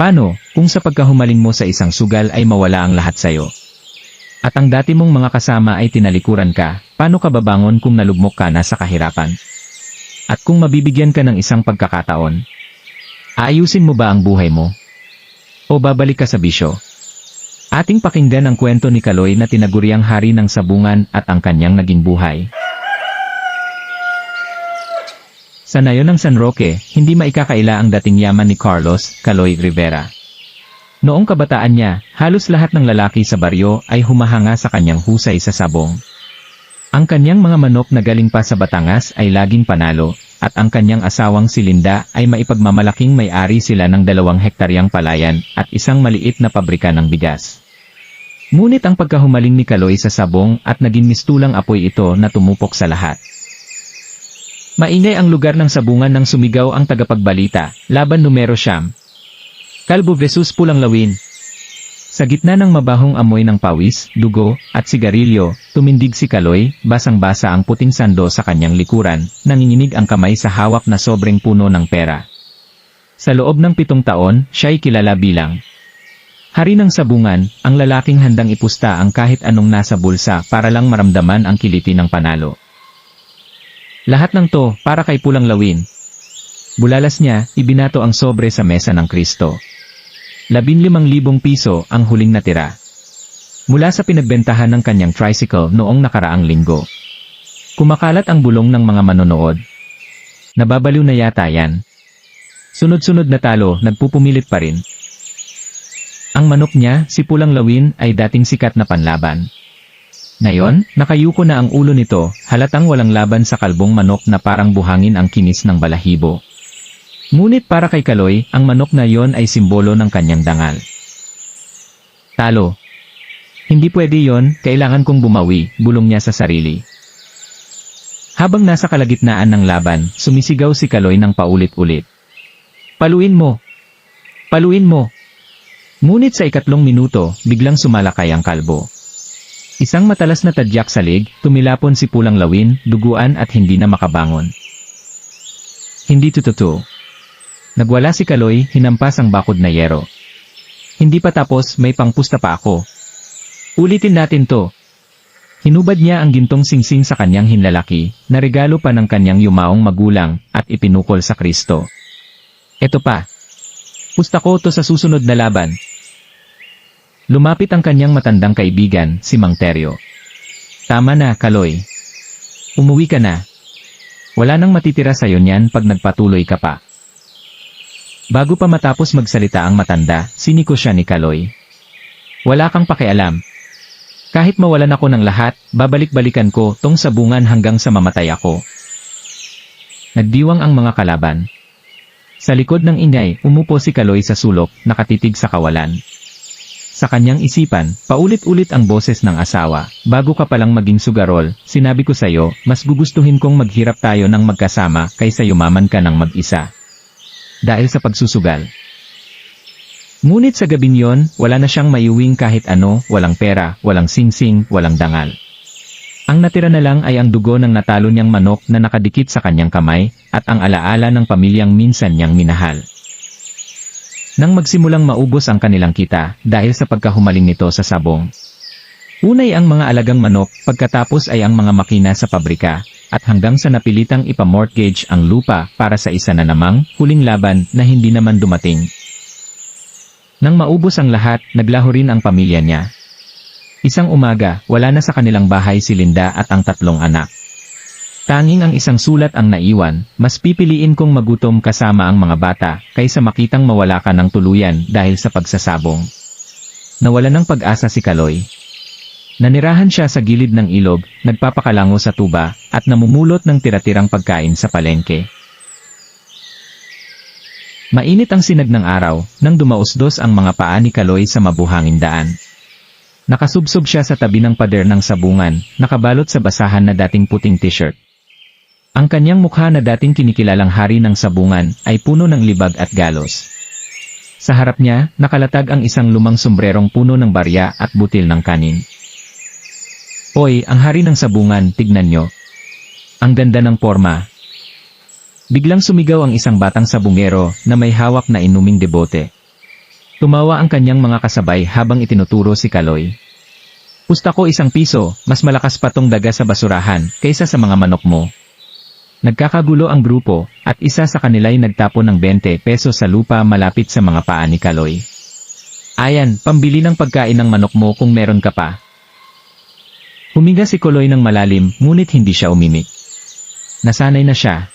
Paano, kung sa pagkahumaling mo sa isang sugal ay mawala ang lahat sayo? At ang dati mong mga kasama ay tinalikuran ka, paano ka babangon kung nalugmok ka na sa kahirapan? At kung mabibigyan ka ng isang pagkakataon, aayusin mo ba ang buhay mo? O babalik ka sa bisyo? Ating pakinggan ang kwento ni Kaloy na tinaguriang hari ng sabungan at ang kanyang naging buhay. Sa nayon ng San Roque, hindi maikakaila ang dating yaman ni Carlos, Kaloy Rivera. Noong kabataan niya, halos lahat ng lalaki sa baryo ay humahanga sa kanyang husay sa sabong. Ang kanyang mga manok na galing pa sa Batangas ay laging panalo, at ang kanyang asawang si Linda ay maipagmamalaking may-ari sila ng 2 hektaryang palayan at isang maliit na pabrika ng bigas. Ngunit ang pagkahumaling ni Kaloy sa sabong at naging mistulang apoy ito na tumupok sa lahat. Maingay ang lugar ng sabungan nang sumigaw ang tagapagbalita, laban numero 9. Kalbo vs Pulang Lawin. Sa gitna ng mabahong amoy ng pawis, dugo, at sigarilyo, tumindig si Kaloy, basang-basa ang puting sando sa kanyang likuran, nanginginig ang kamay sa hawak na sobreng puno ng pera. Sa loob ng 7 taon, siya'y kilala bilang hari ng sabungan, ang lalaking handang ipusta ang kahit anong nasa bulsa para lang maramdaman ang kiliti ng panalo. Lahat ng to, para kay Pulang Lawin. Bulalas niya, ibinato ang sobre sa mesa ng Kristo. 15,000 piso ang huling natira. Mula sa pinagbentahan ng kanyang tricycle noong nakaraang linggo. Kumakalat ang bulong ng mga manonood. Nababaliw na yata yan. Sunod-sunod na talo, nagpupumilit pa rin. Ang manok niya, si Pulang Lawin, ay dating sikat na panlaban. Ngayon, nakayuko na ang ulo nito, halatang walang laban sa kalbong manok na parang buhangin ang kinis ng balahibo. Ngunit para kay Kaloy, ang manok na yon ay simbolo ng kanyang dangal. Talo. Hindi pwede yon, kailangan kong bumawi, bulong niya sa sarili. Habang nasa kalagitnaan ng laban, sumisigaw si Kaloy ng paulit-ulit. Paluin mo! Paluin mo! Ngunit sa 3 minuto, biglang sumalakay ang kalbo. Isang matalas na tadyak sa leg, tumilapon si Pulang Lawin, duguan at hindi na makabangon. Hindi totoo. Nagwala si Kaloy, hinampas ang bakod na yero. Hindi pa tapos, may pangpusta pa ako. Ulitin natin to. Hinubad niya ang gintong singsing sa kanyang hinlalaki, na regalo pa ng kanyang yumaong magulang, at ipinukol sa Kristo. Eto pa. Pusta ko to sa susunod na laban. Lumapit ang kanyang matandang kaibigan, si Mang Teryo. Tama na, Kaloy. Umuwi ka na. Wala nang matitira sa'yo niyan pag nagpatuloy ka pa. Bago pa matapos magsalita ang matanda, siniko siya ni Kaloy. Wala kang pakialam. Kahit mawalan ako ng lahat, babalik-balikan ko tong sabungan hanggang sa mamatay ako. Nagdiwang ang mga kalaban. Sa likod ng inay, umupo si Kaloy sa sulok, nakatitig sa kawalan. Sa kanyang isipan, paulit-ulit ang boses ng asawa, bago ka palang maging sugarol, sinabi ko sa'yo, mas gugustuhin kong maghirap tayo ng magkasama kaysa yumaman ka ng mag-isa. Dahil sa pagsusugal. Ngunit sa gabing yon, wala na siyang maiuwing kahit ano, walang pera, walang singsing, walang dangal. Ang natira na lang ay ang dugo ng natalo niyang manok na nakadikit sa kanyang kamay, at ang alaala ng pamilyang minsan niyang minahal. Nang magsimulang maubos ang kanilang kita, dahil sa pagkahumaling nito sa sabong. Unay ang mga alagang manok, pagkatapos ay ang mga makina sa pabrika, at hanggang sa napilitang ipamortgage ang lupa para sa isa na namang huling laban na hindi naman dumating. Nang maubos ang lahat, naglaho rin ang pamilya niya. Isang umaga, wala na sa kanilang bahay si Linda at ang 3 anak. Tanging ang isang sulat ang naiwan, mas pipiliin kong magutom kasama ang mga bata, kaysa makitang mawala ka ng tuluyan dahil sa pagsasabong. Nawala ng pag-asa si Kaloy. Nanirahan siya sa gilid ng ilog, nagpapakalango sa tuba, at namumulot ng tira-tirang pagkain sa palengke. Mainit ang sinag ng araw, nang dumausdos ang mga paa ni Kaloy sa mabuhangin daan. Nakasubsob siya sa tabi ng pader ng sabungan, nakabalot sa basahan na dating puting t-shirt. Ang kanyang mukha na dating kinikilalang hari ng sabungan, ay puno ng libag at galos. Sa harap niya, nakalatag ang isang lumang sombrerong puno ng barya at butil ng kanin. Hoy, ang hari ng sabungan, tignan nyo. Ang ganda ng porma. Biglang sumigaw ang isang batang sabungero na may hawak na inuming debote. Tumawa ang kanyang mga kasabay habang itinuturo si Kaloy. Pusta ko 1 piso, mas malakas pa tong daga sa basurahan kaysa sa mga manok mo. Nagkakagulo ang grupo, at isa sa kanila'y nagtapon ng 20 pesos sa lupa malapit sa mga paa ni Kaloy. Ayan, pambili ng pagkain ng manok mo kung meron ka pa. Huminga si Kaloy ng malalim, ngunit hindi siya umimik. Nasanay na siya.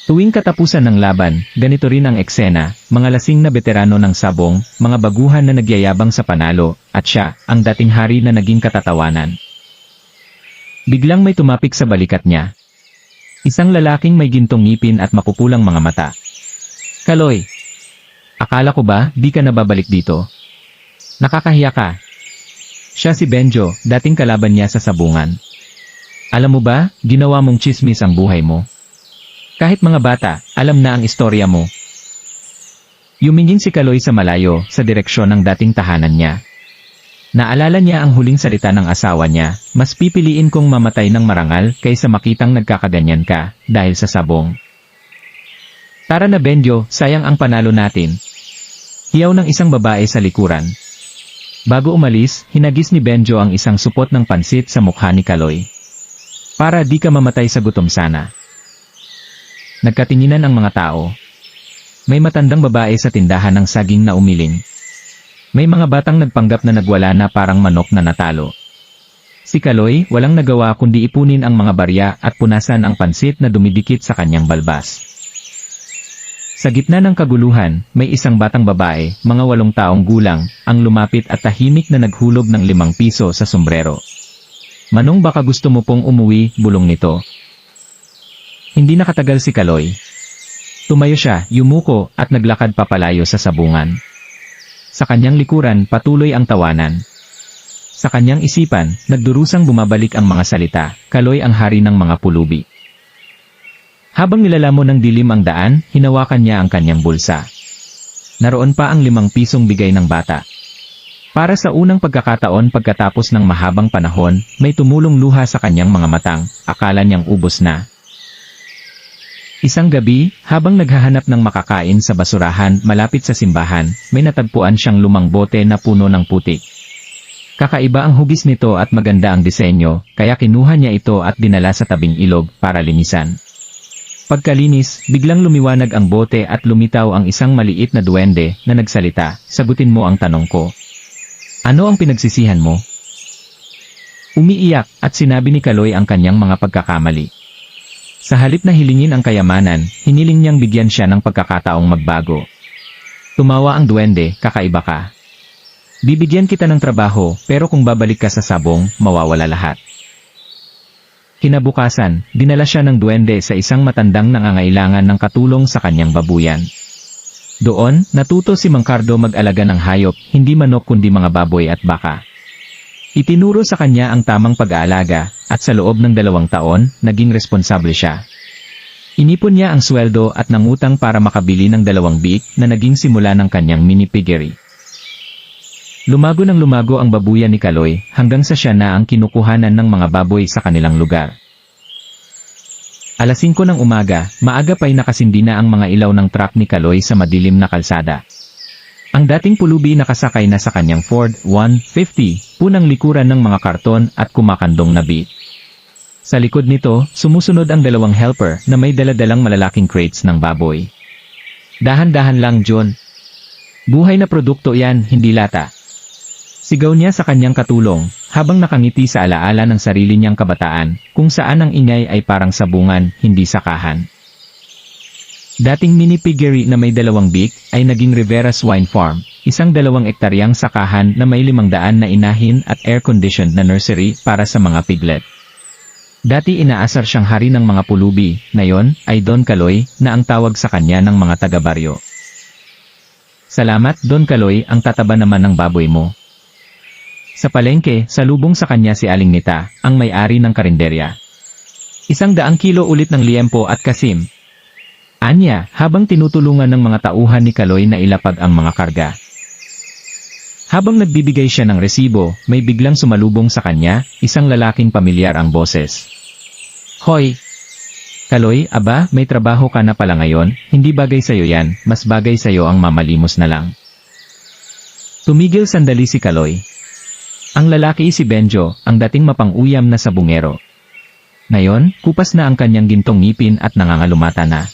Tuwing katapusan ng laban, ganito rin ang eksena, mga lasing na veterano ng sabong, mga baguhan na nagyayabang sa panalo, at siya, ang dating hari na naging katatawanan. Biglang may tumapik sa balikat niya. Isang lalaking may gintong ngipin at mapupulang mga mata. Kaloy! Akala ko ba, di ka nababalik dito? Nakakahiya ka. Siya si Benjo, dating kalaban niya sa sabungan. Alam mo ba, ginawa mong tsismis ang buhay mo. Kahit mga bata, alam na ang istorya mo. Yumingin si Kaloy sa malayo, sa direksyon ng dating tahanan niya. Naalala niya ang huling salita ng asawa niya, mas pipiliin kong mamatay ng marangal kaysa makitang nagkakaganyan ka, dahil sa sabong. Tara na Benjo, sayang ang panalo natin. Hiyaw ng isang babae sa likuran. Bago umalis, hinagis ni Benjo ang isang supot ng pansit sa mukha ni Kaloy. Para di ka mamatay sa gutom sana. Nagkatinginan ang mga tao. May matandang babae sa tindahan ng saging na umiling. May mga batang nagpanggap na nagwala na parang manok na natalo. Si Kaloy, walang nagawa kundi ipunin ang mga barya at punasan ang pansit na dumidikit sa kanyang balbas. Sa gitna ng kaguluhan, may isang batang babae, mga 8 taong gulang, ang lumapit at tahimik na naghulog ng 5 piso sa sombrero. Manong baka gusto mo pong umuwi, bulong nito. Hindi nakatagal si Kaloy. Tumayo siya, yumuko, at naglakad papalayo sa sabungan. Sa kanyang likuran, patuloy ang tawanan. Sa kanyang isipan, nagdurusang bumabalik ang mga salita, Kaloy ang hari ng mga pulubi. Habang nilalamon ng dilim ang daan, hinawakan niya ang kanyang bulsa. Naroon pa ang 5 pisong bigay ng bata. Para sa unang pagkakataon pagkatapos ng mahabang panahon, may tumulong luha sa kanyang mga matang, akala niyang ubos na. Isang gabi, habang naghahanap ng makakain sa basurahan malapit sa simbahan, may natagpuan siyang lumang bote na puno ng putik. Kakaiba ang hugis nito at maganda ang disenyo, kaya kinuha niya ito at dinala sa tabing ilog para linisan. Pagkalinis, biglang lumiwanag ang bote at lumitaw ang isang maliit na duwende na nagsalita, sagutin mo ang tanong ko. Ano ang pinagsisihan mo? Umiiyak at sinabi ni Kaloy ang kanyang mga pagkakamali. Sa halip na hilingin ang kayamanan, hiniling niyang bigyan siya ng pagkakataong magbago. Tumawa ang duwende, kakaiba ka. Bibigyan kita ng trabaho, pero kung babalik ka sa sabong, mawawala lahat. Kinabukasan, dinala siya ng duwende sa isang matandang nangangailangan ng katulong sa kanyang babuyan. Doon, natuto si Mang Cardo mag-alaga ng hayop, hindi manok kundi mga baboy at baka. Itinuro sa kanya ang tamang pag-aalaga, at sa loob ng 2 taon, naging responsable siya. Inipon niya ang sweldo at nangutang para makabili ng 2 biik na naging simula ng kanyang mini piggery. Lumago ng lumago ang babuyan ni Kaloy, hanggang sa siya na ang kinukuhanan ng mga baboy sa kanilang lugar. Alas 5 ng umaga, maaga pa'y nakasindi na ang mga ilaw ng truck ni Kaloy sa madilim na kalsada. Ang dating pulubi nakasakay na sa kanyang Ford 150, punang likuran ng mga karton at kumakandong na beat. Sa likod nito, sumusunod ang 2 helper na may daladalang malalaking crates ng baboy. Dahan-dahan lang John. Buhay na produkto yan, hindi lata. Sigaw niya sa kanyang katulong, habang nakangiti sa alaala ng sarili niyang kabataan, kung saan ang ingay ay parang sabungan, hindi sakahan. Dating mini piggery na may 2 biik, ay naging Rivera Swine Farm, isang 2 ektaryang sakahan na may 500 na inahin at air-conditioned na nursery para sa mga piglet. Dati inaasar siyang hari ng mga pulubi, ngayon, ay Don Kaloy, na ang tawag sa kanya ng mga taga-baryo. Salamat Don Kaloy, ang tataba naman ng baboy mo. Sa palengke, salubong sa kanya si Aling Nita, ang may-ari ng karinderya. 100 kilo ulit ng liempo at kasim. Anya, habang tinutulungan ng mga tauhan ni Kaloy na ilapag ang mga karga. Habang nagbibigay siya ng resibo, may biglang sumalubong sa kanya, isang lalaking pamilyar ang boses. Hoy! Kaloy, aba, may trabaho ka na pala ngayon, hindi bagay sa'yo yan, mas bagay sa'yo ang mamalimos na lang. Tumigil sandali si Kaloy. Ang lalaki si Benjo, ang dating mapang-uyam na sabungero. Ngayon, kupas na ang kanyang gintong ngipin at nangangalumata na.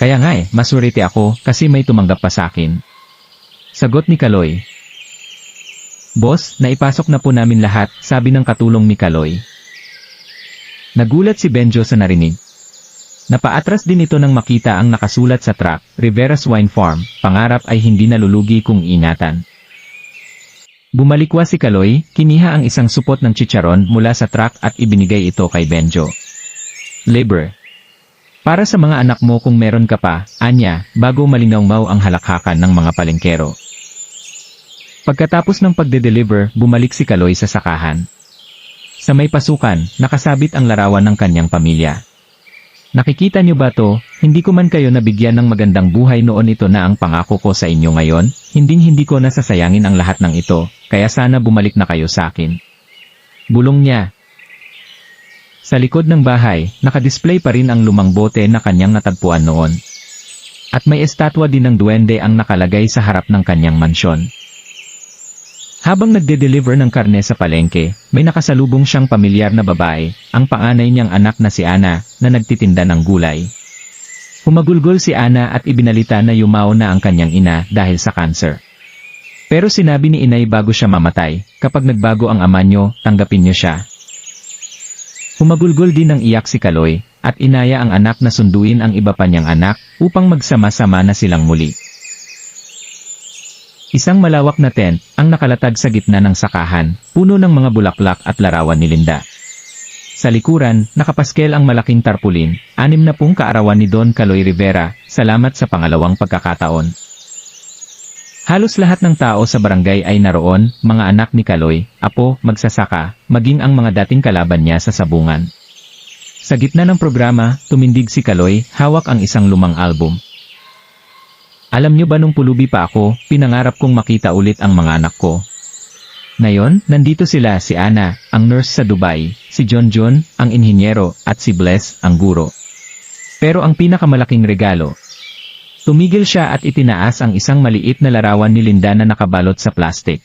Kaya nga masurete ako kasi may tumanggap pa sa akin. Sagot ni Kaloy. Boss, naipasok na po namin lahat, sabi ng katulong ni Kaloy. Nagulat si Benjo sa narinig. Napaatras din ito nang makita ang nakasulat sa truck, Rivera's Wine Farm, pangarap ay hindi nalulugi kung ingatan. Bumalikwa si Kaloy, kiniha ang isang supot ng chicharon mula sa truck at ibinigay ito kay Benjo. Labor. Para sa mga anak mo kung meron ka pa, anya, bago malingaw ang halakhakan ng mga palengkero. Pagkatapos ng pagde-deliver, bumalik si Kaloy sa sakahan. Sa may pasukan, nakasabit ang larawan ng kanyang pamilya. Nakikita niyo ba to? Hindi ko man kayo nabigyan ng magandang buhay noon, ito na ang pangako ko sa inyo ngayon, hindi ko nasasayangin ang lahat ng ito, kaya sana bumalik na kayo sa akin. Bulong niya. Sa likod ng bahay, nakadisplay pa rin ang lumang bote na kanyang natagpuan noon. At may estatwa din ng duwende ang nakalagay sa harap ng kanyang mansyon. Habang nagde-deliver ng karne sa palengke, may nakasalubong siyang pamilyar na babae, ang panganay niyang anak na si Ana, na nagtitinda ng gulay. Humagulgol si Ana at ibinalita na yumao na ang kanyang ina dahil sa cancer. Pero sinabi ni inay bago siya mamatay, kapag nagbago ang ama niyo, tanggapin niyo siya. Humagulgol din ng iyak si Kaloy, at inaya ang anak na sunduin ang iba pa niyang anak, upang magsama-sama na silang muli. Isang malawak na tent, ang nakalatag sa gitna ng sakahan, puno ng mga bulaklak at larawan ni Linda. Sa likuran, nakapaskel ang malaking tarpulin, 60 kaarawan ni Don Kaloy Rivera, salamat sa pangalawang pagkakataon. Halos lahat ng tao sa barangay ay naroon, mga anak ni Kaloy, apo, magsasaka, maging ang mga dating kalaban niya sa sabungan. Sa gitna ng programa, tumindig si Kaloy, hawak ang isang lumang album. Alam niyo ba nung pulubi pa ako, pinangarap kong makita ulit ang mga anak ko. Ngayon, nandito sila, si Ana, ang nurse sa Dubai, si John, ang inhinyero, at si Bless, ang guro. Pero ang pinakamalaking regalo. Tumigil siya at itinaas ang isang maliit na larawan ni Linda na nakabalot sa plastic.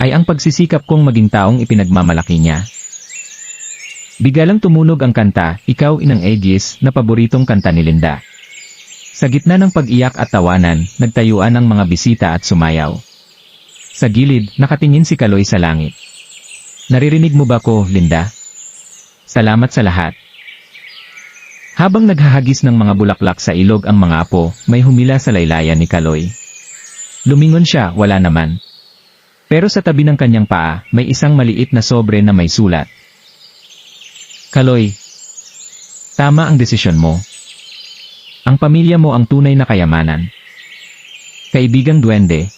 Ay ang pagsisikap kong maging taong ipinagmamalaki niya. Bigalang tumunog ang kanta, Ikaw Inang Aegis, na paboritong kanta ni Linda. Sa gitna ng pag-iyak at tawanan, nagtayuan ang mga bisita at sumayaw. Sa gilid, nakatingin si Kaloy sa langit. Naririnig mo ba ko, Linda? Salamat sa lahat. Habang naghahagis ng mga bulaklak sa ilog ang mga apo, may humila sa laylayan ni Kaloy. Lumingon siya, wala naman. Pero sa tabi ng kanyang paa, may isang maliit na sobre na may sulat. Kaloy, tama ang desisyon mo. Ang pamilya mo ang tunay na kayamanan. Kaibigang duwende.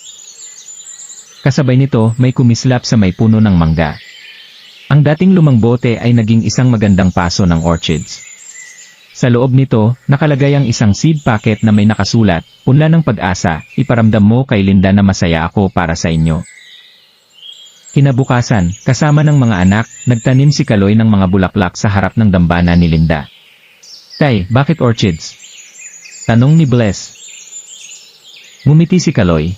Kasabay nito, may kumislap sa may puno ng mangga. Ang dating lumang bote ay naging isang magandang paso ng orchids. Sa loob nito, nakalagay ang isang seed packet na may nakasulat, Punla ng Pag-asa, iparamdam mo kay Linda na masaya ako para sa inyo. Kinabukasan, kasama ng mga anak, nagtanim si Kaloy ng mga bulaklak sa harap ng dambana ni Linda. Tay, bakit orchids? Tanong ni Bless. Ngumiti si Kaloy.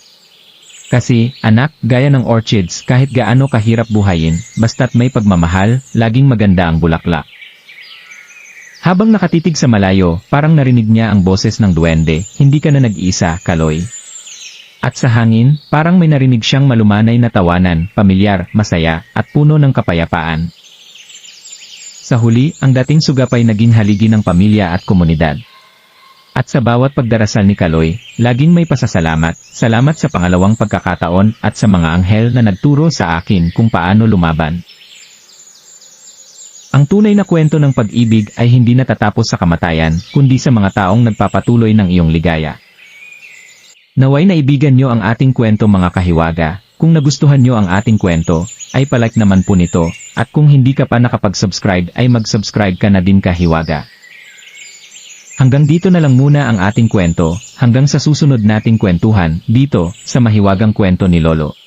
Kasi, anak, gaya ng orchids, kahit gaano kahirap buhayin, basta't may pagmamahal, laging maganda ang bulaklak. Habang nakatitig sa malayo, parang narinig niya ang boses ng duwende, hindi ka na nag-iisa, Kaloy. At sa hangin, parang may narinig siyang malumanay na tawanan, pamilyar, masaya, at puno ng kapayapaan. Sa huli, ang dating sugapay naging haligi ng pamilya at komunidad. At sa bawat pagdarasal ni Kaloy, laging may pasasalamat, salamat sa pangalawang pagkakataon at sa mga anghel na nagturo sa akin kung paano lumaban. Ang tunay na kwento ng pag-ibig ay hindi natatapos sa kamatayan, kundi sa mga taong nagpapatuloy ng iyong ligaya. Naway naibigan nyo ang ating kwento mga kahiwaga, kung nagustuhan nyo ang ating kwento, ay palike naman po nito, at kung hindi ka pa nakapag-subscribe ay mag-subscribe ka na din kahiwaga. Hanggang dito na lang muna ang ating kwento, hanggang sa susunod nating kwentuhan, dito, sa Mahiwagang Kwento ni Lolo.